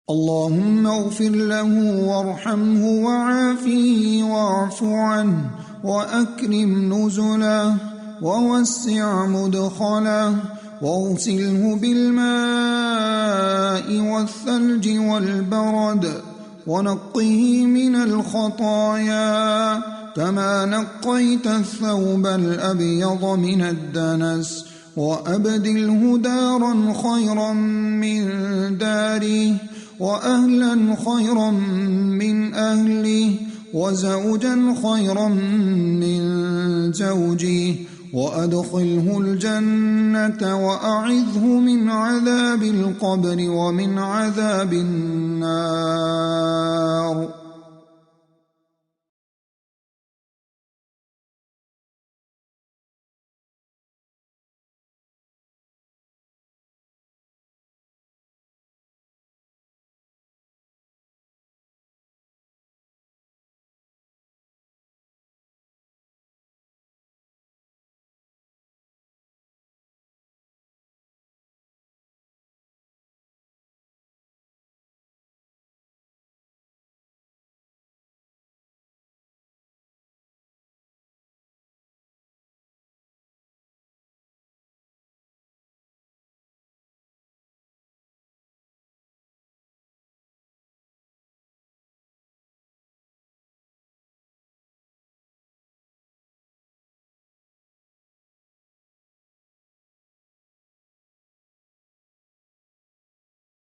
اللهم اغفر له وارحمه وعافيه واعف عنه وأكرم نزله ووسع مدخله واغسله بالماء والثلج والبرد ونقه من الخطايا كما نقيت الثوب الأبيض من الدنس، وأبدله دارا خيرا من داره وأهلا خيرا من أهله وزوجا خيرا من زوجه، وأدخله الجنة وأعذه من عذاب القبر ومن عذاب النار.